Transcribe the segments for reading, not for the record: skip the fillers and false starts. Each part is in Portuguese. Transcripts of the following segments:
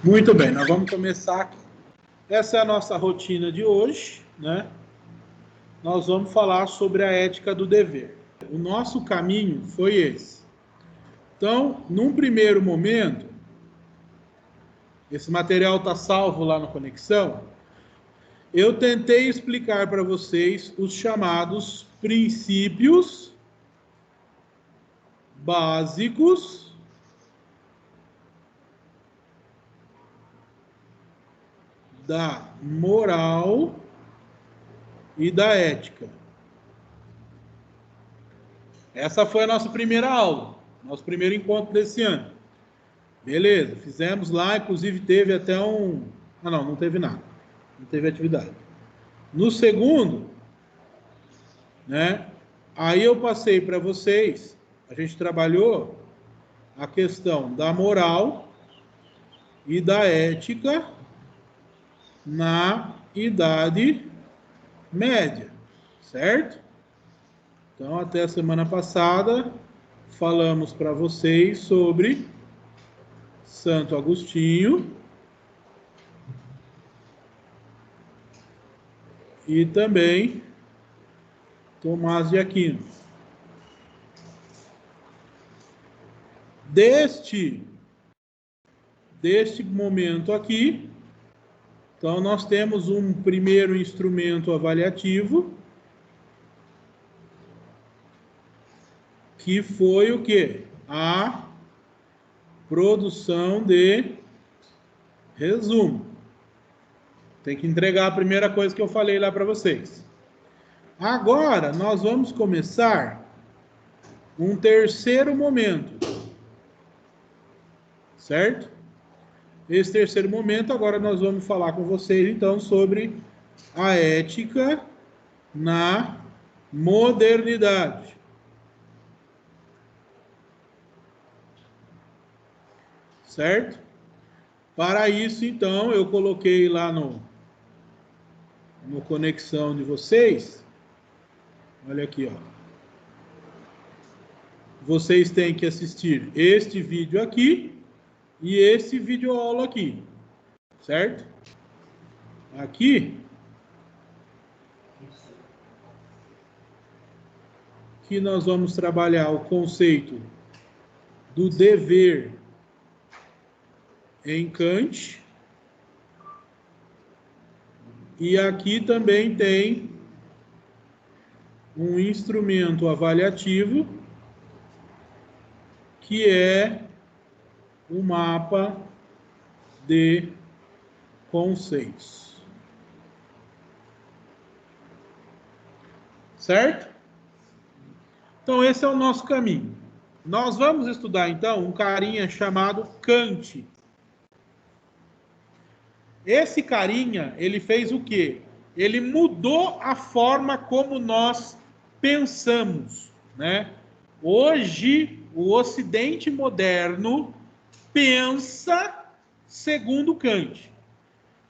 Muito bem, nós vamos começar aqui. Essa é a nossa rotina de hoje, né? Nós vamos falar sobre a ética do dever. O nosso caminho foi esse. Então, num primeiro momento, esse material está salvo lá no Conexão, eu tentei explicar para vocês os chamados princípios básicos da moral e da ética. Essa foi a nossa primeira aula, nosso primeiro encontro desse ano. Beleza, fizemos lá, inclusive teve até um... Ah, não teve nada. Não teve atividade. No segundo, né? Aí eu passei para vocês, a gente trabalhou a questão da moral e da ética na Idade Média, certo? Então, até a semana passada, falamos para vocês sobre Santo Agostinho e também Tomás de Aquino. Deste momento aqui, então nós temos um primeiro instrumento avaliativo, que foi o quê? A produção de resumo. Tem que entregar a primeira coisa que eu falei lá para vocês. Agora, nós vamos começar um terceiro momento. Certo? Esse terceiro momento, agora nós vamos falar com vocês, então, sobre a ética na modernidade. Certo? Para isso, então, eu coloquei lá no Conexão de vocês. Olha aqui, ó. Vocês têm que assistir este vídeo aqui e esse vídeo aula aqui. Certo? Aqui que nós vamos trabalhar o conceito do dever em Kant. E aqui também tem um instrumento avaliativo, que é o mapa de conceitos. Certo? Então, esse é o nosso caminho. Nós vamos estudar, então, um carinha chamado Kant. Esse carinha, ele fez o quê? Ele mudou a forma como nós pensamos, né? Hoje, o Ocidente moderno pensa segundo Kant.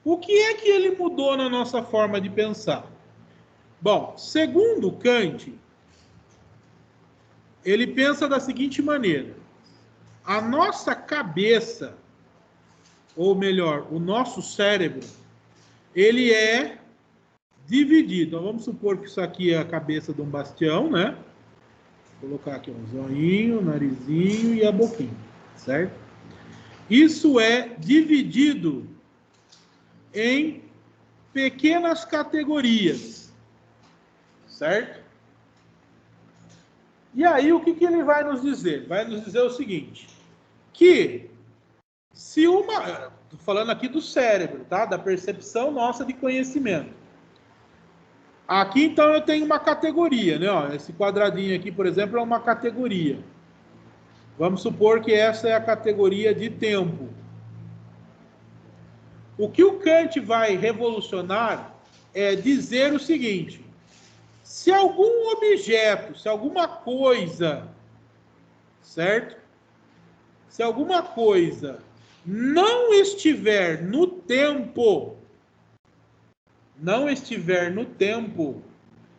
O que é que ele mudou na nossa forma de pensar? Bom, segundo Kant, ele pensa da seguinte maneira: a nossa cabeça, ou melhor, o nosso cérebro, ele é dividido. Então, vamos supor que isso aqui é a cabeça de um bastião, né? Vou colocar aqui um zoinho, narizinho e a boquinha, certo? Isso é dividido em pequenas categorias, certo? E aí, o que ele vai nos dizer? Vai nos dizer o seguinte, que se uma... Estou falando aqui do cérebro, tá? Da percepção nossa de conhecimento. Aqui, então, eu tenho uma categoria, né? Ó, esse quadradinho aqui, por exemplo, é uma categoria. Vamos supor que essa é a categoria de tempo. O que o Kant vai revolucionar é dizer o seguinte: se algum objeto, se alguma coisa, certo? Se alguma coisa não estiver no tempo,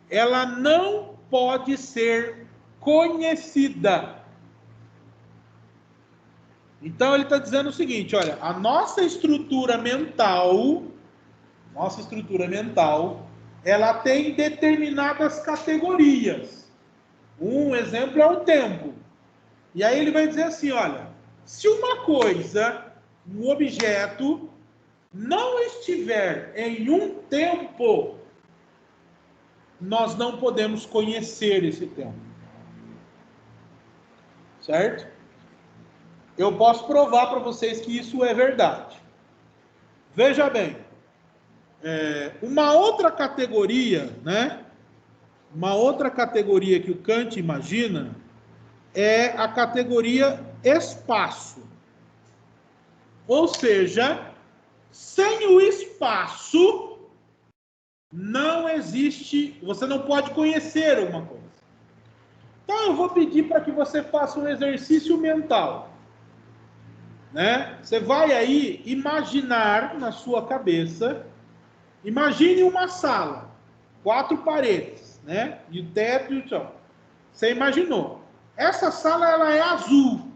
ela não pode ser conhecida. Então ele está dizendo o seguinte, olha, a nossa estrutura mental, ela tem determinadas categorias. Um exemplo é o tempo. E aí ele vai dizer assim, olha, se uma coisa, um objeto, não estiver em um tempo, nós não podemos conhecer esse tempo. Certo? Eu posso provar para vocês que isso é verdade. Veja bem, uma outra categoria, né? Uma outra categoria que o Kant imagina é a categoria espaço. Ou seja, sem o espaço não existe, você não pode conhecer uma coisa. Então eu vou pedir para que você faça um exercício mental. Né? Você vai aí imaginar na sua cabeça, imagine uma sala, 4 paredes, né? E o teto e o chão. Você imaginou. Essa sala ela é azul.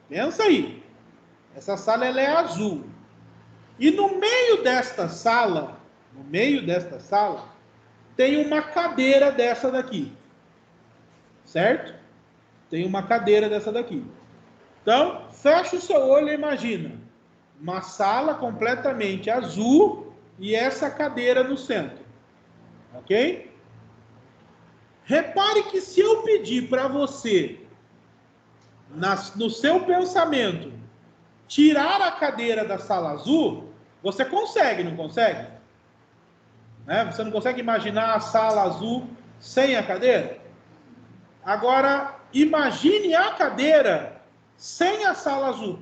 Pensa aí. Essa sala ela é azul. E no meio desta sala, tem uma cadeira dessa daqui. Certo? Tem uma cadeira dessa daqui. Então, fecha o seu olho e imagina uma sala completamente azul e essa cadeira no centro. Ok? Repare que se eu pedir para você, no seu pensamento, tirar a cadeira da sala azul, você consegue, não consegue? Né? Você não consegue imaginar a sala azul sem a cadeira? Agora, imagine a cadeira sem a sala azul.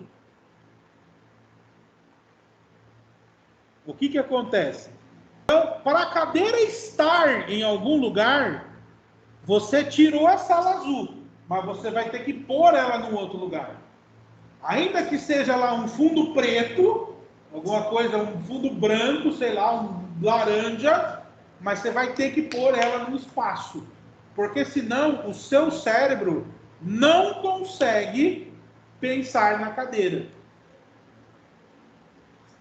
O que acontece? Então, para a cadeira estar em algum lugar, você tirou a sala azul, mas você vai ter que pôr ela num outro lugar. Ainda que seja lá um fundo preto, alguma coisa, um fundo branco, sei lá, um laranja, mas você vai ter que pôr ela no espaço. Porque senão o seu cérebro não consegue pensar na cadeira.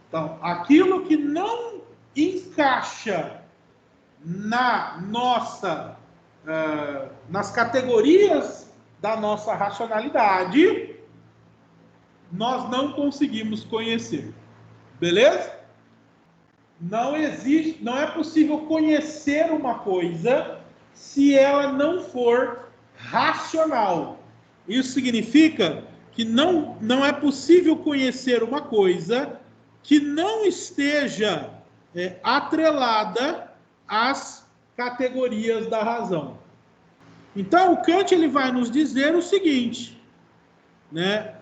Então, aquilo que não encaixa nas categorias da nossa racionalidade, nós não conseguimos conhecer. Beleza? Não é possível conhecer uma coisa se ela não for racional. Isso significa que não é possível conhecer uma coisa que não esteja atrelada às categorias da razão. Então, o Kant ele vai nos dizer o seguinte, né?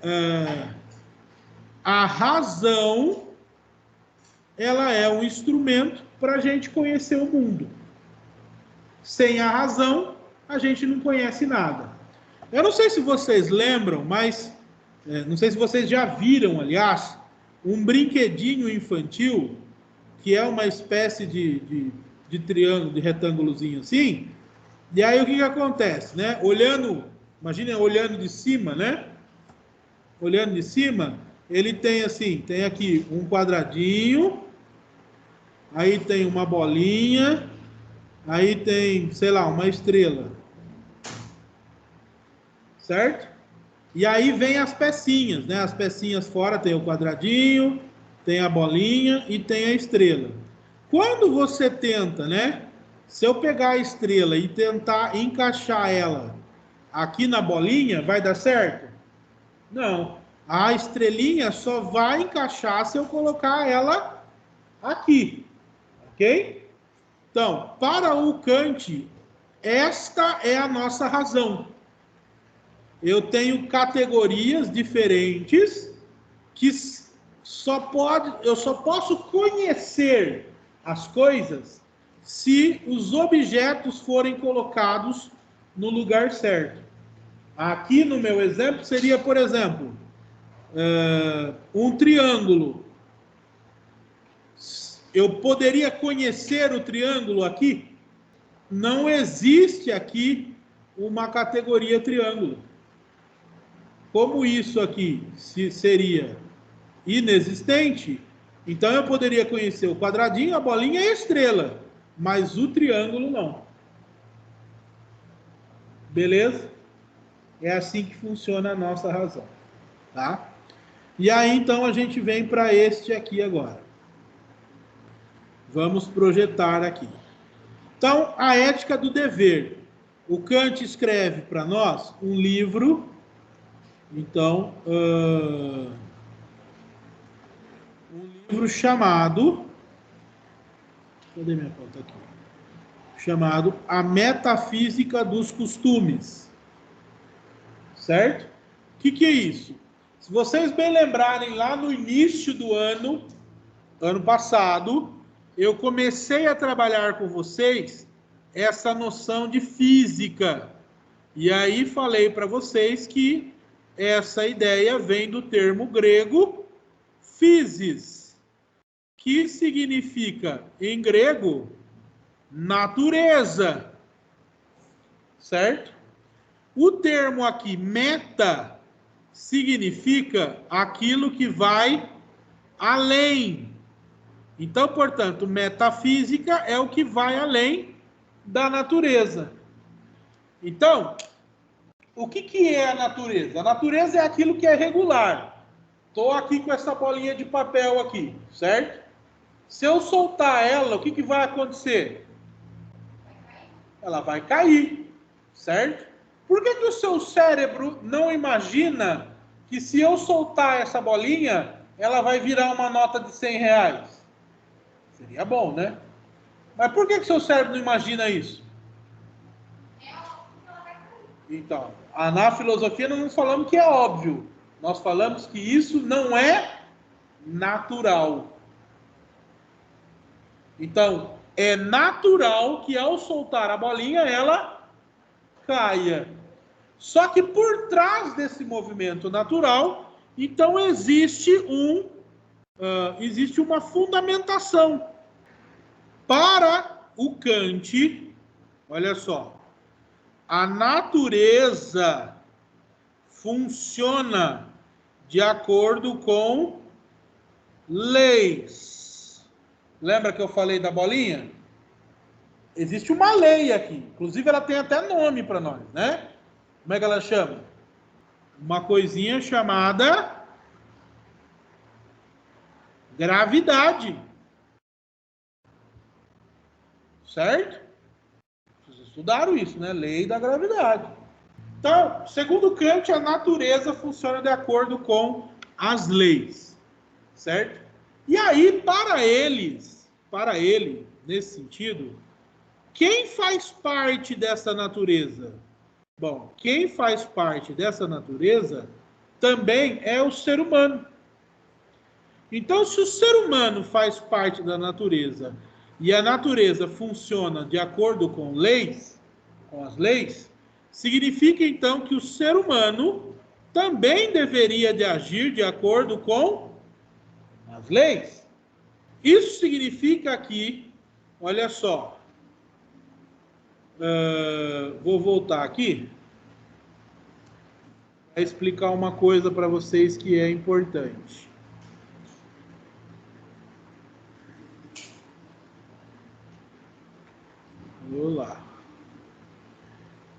A razão ela é um instrumento para a gente conhecer o mundo. Sem a razão, a gente não conhece nada. Eu não sei se vocês lembram, mas não sei se vocês já viram, aliás, um brinquedinho infantil que é uma espécie de triângulo, de retângulozinho assim. E aí o que acontece, né? Imagina olhando de cima, né? Olhando de cima, ele tem assim, tem aqui um quadradinho, aí tem uma bolinha, aí tem, sei lá, uma estrela. Certo? E aí vem as pecinhas, né? As pecinhas fora tem o quadradinho, tem a bolinha e tem a estrela. Quando você tenta, né? Se eu pegar a estrela e tentar encaixar ela aqui na bolinha, vai dar certo? Não. A estrelinha só vai encaixar se eu colocar ela aqui. Ok? Então, para o Kant, esta é a nossa razão. Eu tenho categorias diferentes que eu só posso conhecer as coisas se os objetos forem colocados no lugar certo. Aqui no meu exemplo seria, por exemplo, um triângulo. Eu poderia conhecer o triângulo aqui? Não existe aqui uma categoria triângulo. como isso aqui seria inexistente, então eu poderia conhecer o quadradinho, a bolinha e a estrela, mas o triângulo não. Beleza? É assim que funciona a nossa razão. Tá? E aí, então, a gente vem para este aqui agora. Vamos projetar aqui. Então, a ética do dever. O Kant escreve para nós um livro. Então, um livro chamado... Cadê minha pauta aqui? Chamado A Metafísica dos Costumes. Certo? O que é isso? Se vocês bem lembrarem, lá no início do ano passado, eu comecei a trabalhar com vocês essa noção de física. E aí falei para vocês que essa ideia vem do termo grego physis, que significa, em grego, natureza. Certo? O termo aqui, meta, significa aquilo que vai além. Então, portanto, metafísica é o que vai além da natureza. Então, o que é a natureza? A natureza é aquilo que é regular. Estou aqui com essa bolinha de papel aqui, certo? Se eu soltar ela, o que vai acontecer? Ela vai cair, certo? Por que o seu cérebro não imagina que se eu soltar essa bolinha, ela vai virar uma nota de 100 reais? Seria bom, né? Mas por que o seu cérebro não imagina isso? Então, na filosofia nós não falamos que é óbvio. Nós falamos que isso não é natural. Então, é natural que ao soltar a bolinha, ela caia. Só que por trás desse movimento natural, então existe uma fundamentação. Para o Kant, olha só, a natureza funciona de acordo com leis. Lembra que eu falei da bolinha? Existe uma lei aqui. Inclusive, ela tem até nome para nós, né? Como é que ela chama? Uma coisinha chamada gravidade. Certo? Vocês estudaram isso, né? Lei da gravidade. Então, segundo Kant, a natureza funciona de acordo com as leis. Certo? E aí, para ele, nesse sentido, quem faz parte dessa natureza? Bom, quem faz parte dessa natureza também é o ser humano. Então, se o ser humano faz parte da natureza e a natureza funciona de acordo com as leis, significa então que o ser humano também deveria de agir de acordo com as leis. Isso significa que, olha só, vou voltar aqui para explicar uma coisa para vocês que é importante. Vou lá.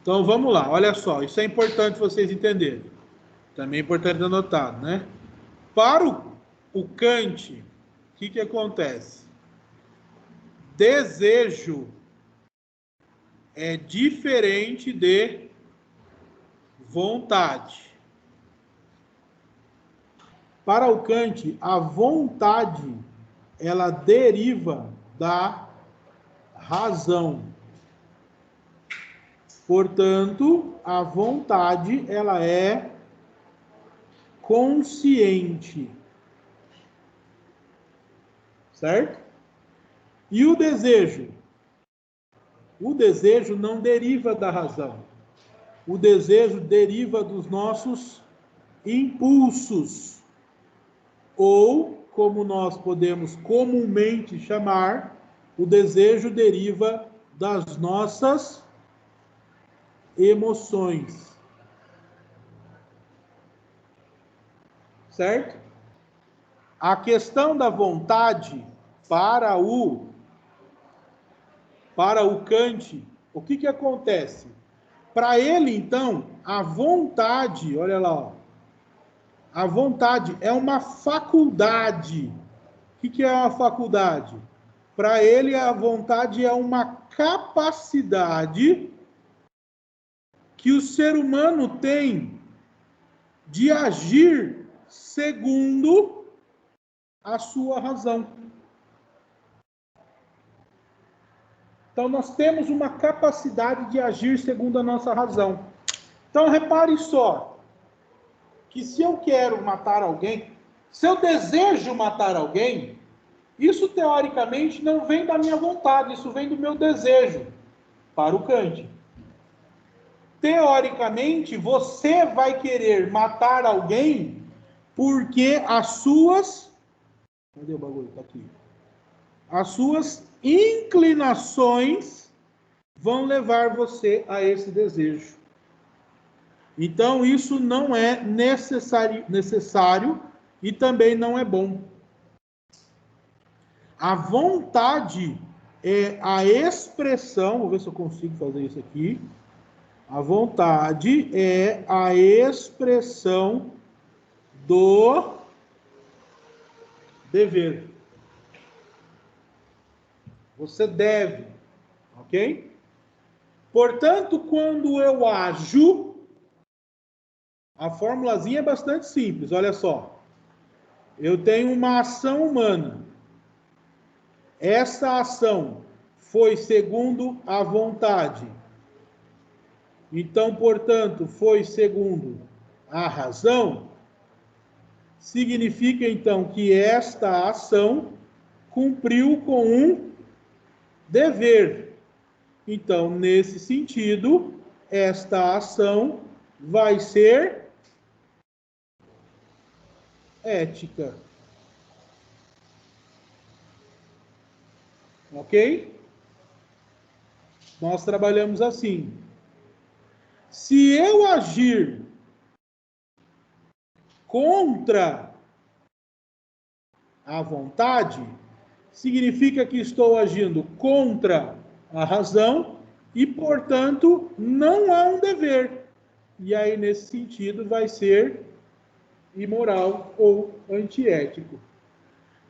Então vamos lá, olha só, isso é importante vocês entenderem. Também é importante anotar, né? Para o Kant, o que acontece? Desejo é diferente de vontade. Para o Kant, a vontade, ela deriva da razão. Portanto, a vontade, ela é consciente. Certo? E o desejo? O desejo não deriva da razão. O desejo deriva dos nossos impulsos. Ou, como nós podemos comumente chamar, o desejo deriva das nossas emoções. certo? A questão da vontade para o Kant, o que acontece? Para ele, então, a vontade, olha lá, ó, a vontade é uma faculdade. O que é uma faculdade? Para ele, a vontade é uma capacidade que o ser humano tem de agir segundo a sua razão. Então, nós temos uma capacidade de agir segundo a nossa razão. Então, repare só, que se eu quero matar alguém, se eu desejo matar alguém, isso teoricamente não vem da minha vontade, isso vem do meu desejo, para o Kant. Teoricamente, você vai querer matar alguém porque as suas... Cadê o bagulho? Tá aqui. As suas inclinações vão levar você a esse desejo. Então, isso não é necessário e também não é bom. A vontade é a expressão, vou ver se eu consigo fazer isso aqui. A vontade é a expressão do dever. Você deve, ok? Portanto, quando eu ajo, a formulazinha é bastante simples, olha só. Eu tenho uma ação humana. Essa ação foi segundo a vontade. Então, portanto, foi segundo a razão. Significa, então, que esta ação cumpriu com um dever. Então, nesse sentido, esta ação vai ser ética. Ok? Nós trabalhamos assim. Se eu agir contra a vontade, significa que estou agindo contra a razão e, portanto, não há um dever. E aí, nesse sentido, vai ser imoral ou antiético.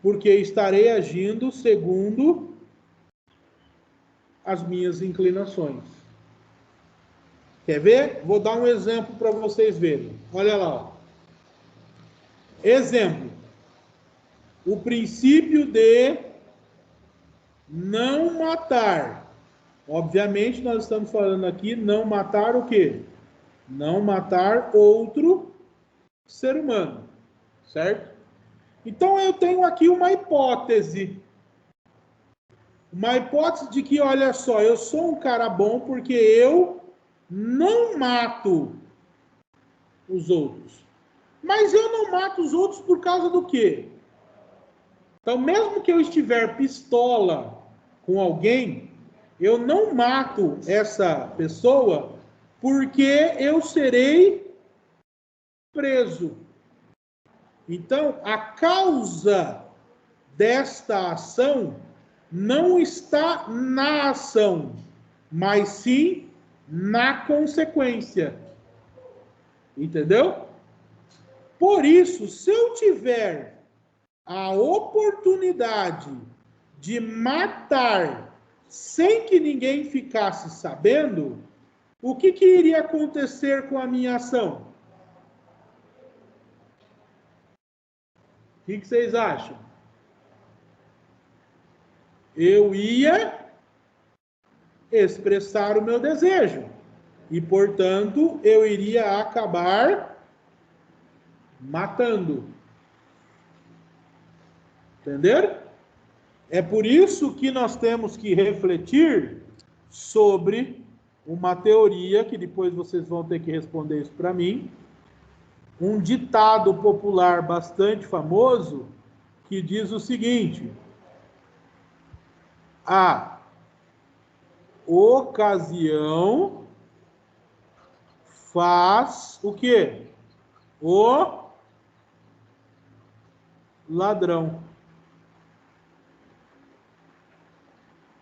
Porque estarei agindo segundo as minhas inclinações. Quer ver? Vou dar um exemplo para vocês verem. Olha lá. Ó. Exemplo. O princípio de não matar. Obviamente, nós estamos falando aqui não matar o quê? Não matar outro ser humano. Certo? Então, eu tenho aqui uma hipótese. Uma hipótese de que, olha só, eu sou um cara bom porque eu não mato os outros. Mas eu não mato os outros por causa do quê? Então, mesmo que eu estiver pistola com alguém, eu não mato essa pessoa porque eu serei preso. Então, a causa desta ação não está na ação, mas sim na consequência. Entendeu? Por isso, se eu tiver a oportunidade de matar sem que ninguém ficasse sabendo, o que iria acontecer com a minha ação? O que vocês acham? Eu ia expressar o meu desejo e, portanto, eu iria acabar matando. Entenderam? É por isso que nós temos que refletir sobre uma teoria, que depois vocês vão ter que responder isso para mim, um ditado popular bastante famoso, que diz o seguinte: a ocasião faz o quê? O ladrão.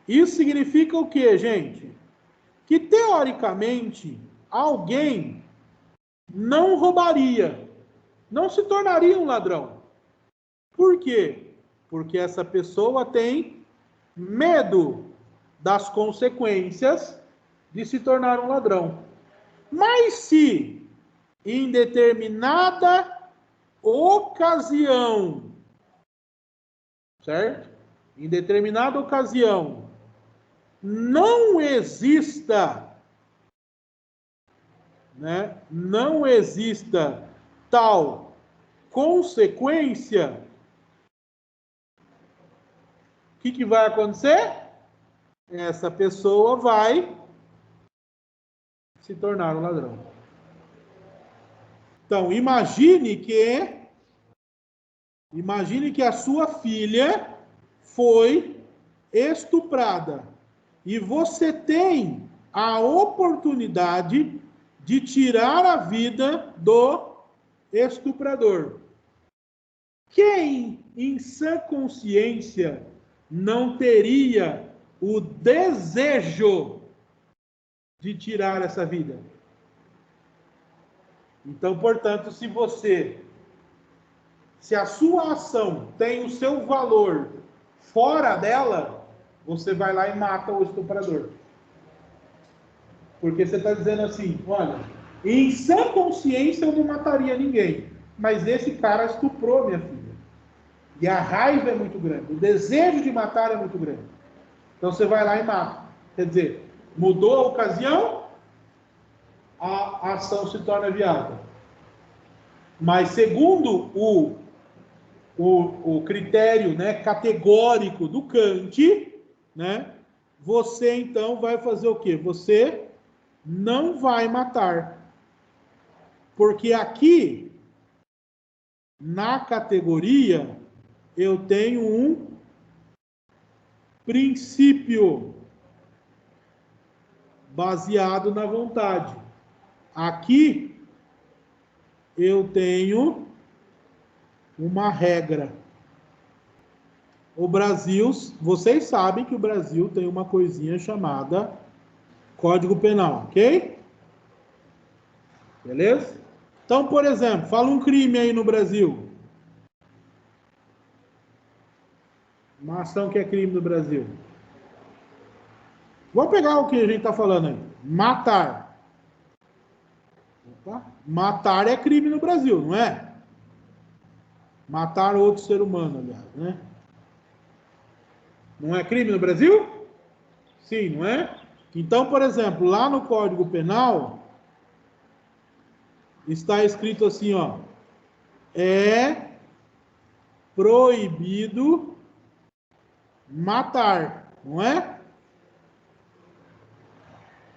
Isso significa o quê, gente? Que, teoricamente, alguém não roubaria, não se tornaria um ladrão. Por quê? Porque essa pessoa tem medo das consequências de se tornar um ladrão. Mas se, em determinada ocasião, certo? Em determinada ocasião, não exista, né? Não exista tal consequência, o que vai acontecer? Essa pessoa vai se tornar um ladrão. Então, imagine que a sua filha foi estuprada e você tem a oportunidade de tirar a vida do estuprador. Quem, em sã consciência, não teria o desejo de tirar essa vida? Então, portanto, se a sua ação tem o seu valor fora dela, você vai lá e mata o estuprador. Porque você está dizendo assim, olha, em sã consciência eu não mataria ninguém, mas esse cara estuprou minha filha. E a raiva é muito grande, o desejo de matar é muito grande. Então você vai lá e mata. Quer dizer, mudou a ocasião, a ação se torna viável. Mas segundo o critério, né, categórico do Kant, né, você então vai fazer o quê? Você não vai matar. Porque aqui, na categoria, eu tenho um princípio baseado na vontade. Aqui, eu tenho uma regra. O Brasil, vocês sabem que o Brasil tem uma coisinha chamada Código Penal, ok? Beleza? Então, por exemplo, fala um crime aí no Brasil. Uma ação que é crime no Brasil. Vamos pegar o que a gente está falando aí. Matar. Opa. Matar é crime no Brasil, não é? Matar outro ser humano, aliás, né? Não é crime no Brasil? Sim, não é? Então, por exemplo, lá no Código Penal, está escrito assim, ó. É proibido matar, não é?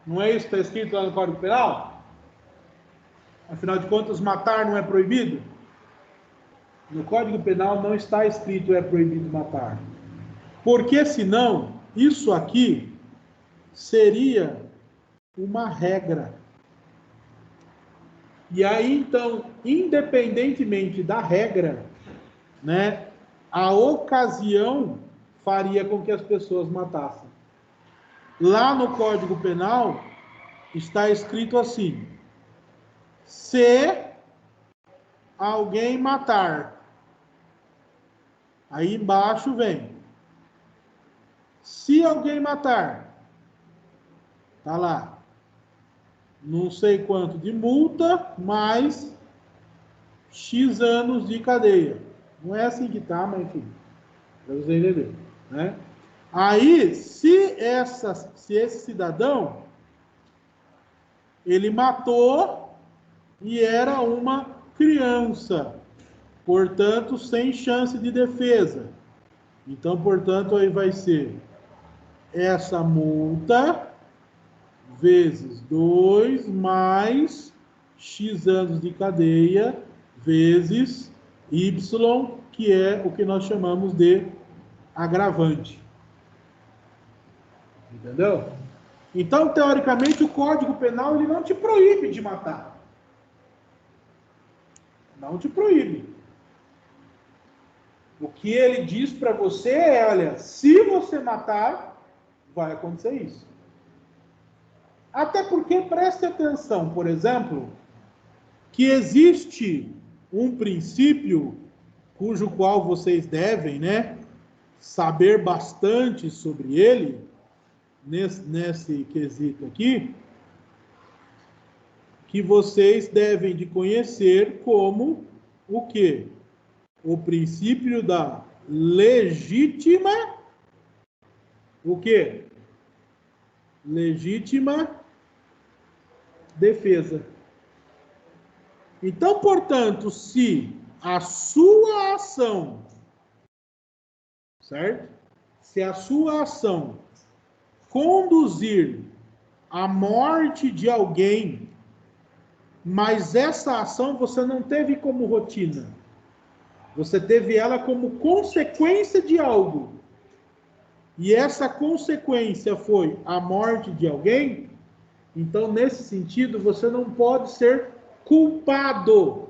Não é isso que está escrito lá no Código Penal? Afinal de contas, matar não é proibido? No Código Penal não está escrito é proibido matar. Porque senão, isso aqui seria uma regra. E aí, então, independentemente da regra, né, a ocasião faria com que as pessoas matassem. Lá no Código Penal está escrito assim: se alguém matar, aí embaixo vem, se alguém matar, tá lá, não sei quanto de multa, mais X anos de cadeia. Não é assim que tá, mas enfim, para você entender, né? Aí, se esse cidadão, ele matou e era uma criança, portanto, sem chance de defesa. Então, portanto, aí vai ser essa multa vezes 2 mais X anos de cadeia vezes Y, que é o que nós chamamos de agravante. Entendeu? Então, teoricamente, o Código Penal ele não te proíbe de matar. Não te proíbe. que ele diz para você é, olha, se você matar, vai acontecer isso. Até porque, preste atenção, por exemplo, que existe um princípio cujo qual vocês devem, né, saber bastante sobre ele, nesse quesito aqui, que vocês devem de conhecer como o quê? O princípio da legítima, o quê? Legítima defesa. Então, portanto, se a sua ação, certo? Se a sua ação conduzir à morte de alguém, mas essa ação você não teve como rotina, você teve ela como consequência de algo, e essa consequência foi a morte de alguém, então, nesse sentido, você não pode ser culpado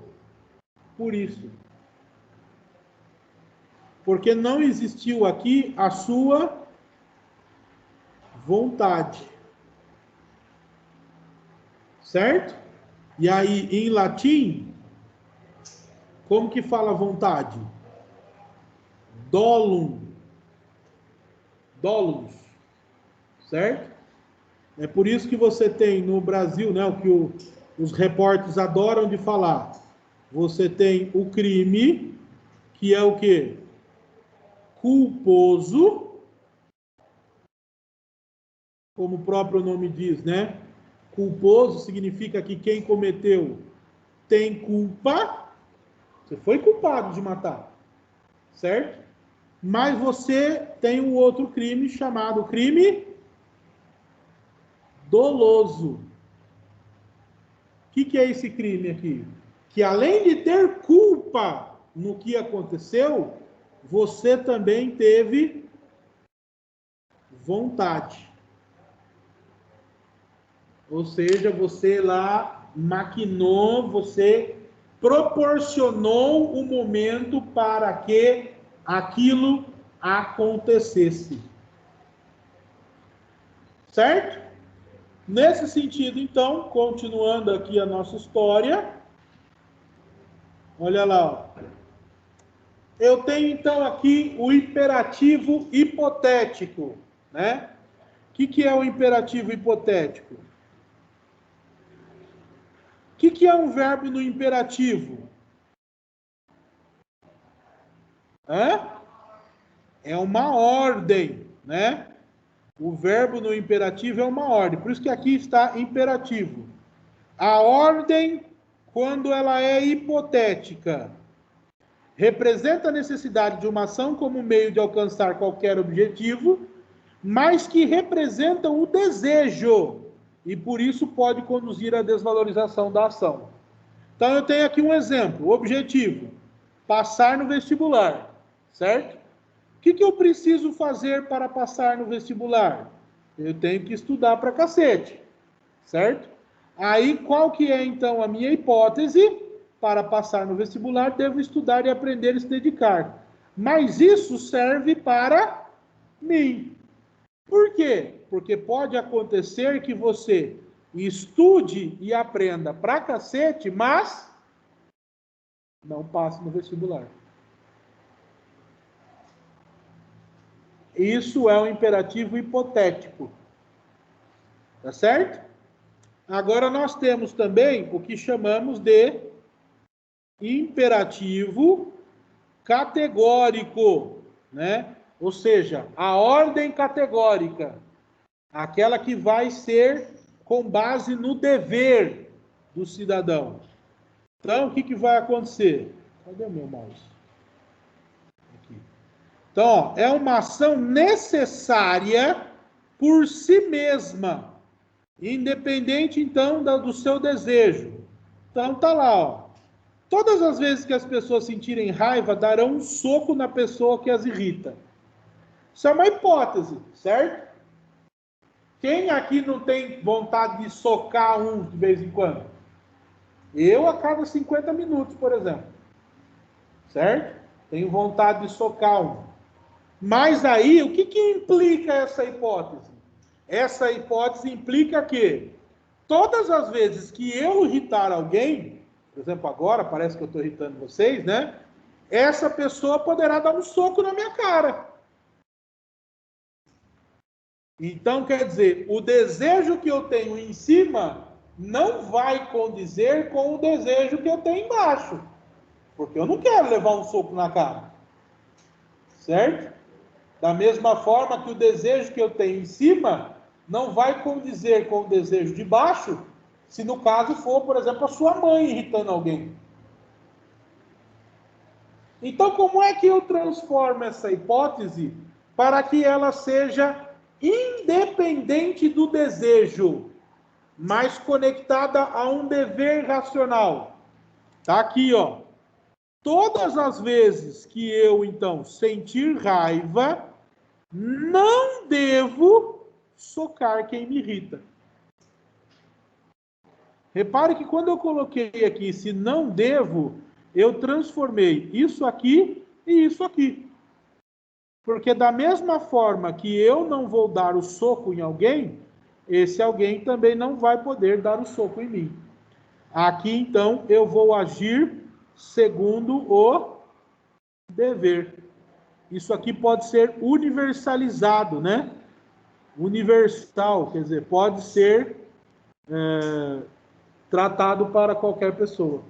por isso. Porque não existiu aqui a sua vontade. Certo? E aí, em latim, como que fala vontade? Dolum. Dolus. Certo? É por isso que você tem no Brasil, né, o que os repórteres adoram de falar. Você tem o crime, que é o quê? Culposo, como o próprio nome diz, né? Culposo significa que quem cometeu tem culpa. Você foi culpado de matar, certo? Mas você tem um outro crime chamado crime doloso. O que é esse crime aqui? Que além de ter culpa no que aconteceu, você também teve vontade. Ou seja, você lá maquinou, você proporcionou o momento para que aquilo acontecesse. Certo? Nesse sentido, então, continuando aqui a nossa história, olha lá, ó. Eu tenho então aqui o imperativo hipotético, né? O que é o imperativo hipotético? O que é um verbo no imperativo? É uma ordem, né? O verbo no imperativo é uma ordem. Por isso que aqui está imperativo. A ordem, quando ela é hipotética, representa a necessidade de uma ação como meio de alcançar qualquer objetivo, mas que representa o desejo, e por isso pode conduzir à desvalorização da ação. Então eu tenho aqui um exemplo, objetivo, passar no vestibular, certo? O que eu preciso fazer para passar no vestibular? Eu tenho que estudar pra cacete, certo? Aí qual que é então a minha hipótese? Para passar no vestibular, devo estudar e aprender e se dedicar. Mas isso serve para mim. Por quê? Porque pode acontecer que você estude e aprenda pra cacete, mas não passe no vestibular. Isso é um imperativo hipotético. Tá certo? Agora nós temos também o que chamamos de imperativo categórico, né? Ou seja, a ordem categórica, aquela que vai ser com base no dever do cidadão. Então, o que vai acontecer? Cadê o meu mouse? Aqui. Então, ó, é uma ação necessária por si mesma, independente, então, do seu desejo. Então, tá lá, ó. Todas as vezes que as pessoas sentirem raiva, darão um soco na pessoa que as irrita. Isso é uma hipótese, certo? Quem aqui não tem vontade de socar um de vez em quando? Eu a cada 50 minutos, por exemplo. Certo? Tenho vontade de socar um. Mas aí, o que implica essa hipótese? Essa hipótese implica que todas as vezes que eu irritar alguém, por exemplo, agora, parece que eu estou irritando vocês, né? Essa pessoa poderá dar um soco na minha cara. Então, quer dizer, o desejo que eu tenho em cima não vai condizer com o desejo que eu tenho embaixo. Porque eu não quero levar um soco na cara. Certo? Da mesma forma que o desejo que eu tenho em cima não vai condizer com o desejo de baixo, se no caso for, por exemplo, a sua mãe irritando alguém. Então, como é que eu transformo essa hipótese para que ela seja independente do desejo, mas conectada a um dever racional? Tá aqui, ó. Todas as vezes que eu, então, sentir raiva, não devo socar quem me irrita. Repare que quando eu coloquei aqui, se não devo, eu transformei isso aqui e isso aqui. Porque da mesma forma que eu não vou dar o soco em alguém, esse alguém também não vai poder dar o soco em mim. Aqui, então, eu vou agir segundo o dever. Isso aqui pode ser universalizado, né? Universal, quer dizer, pode ser tratado para qualquer pessoa.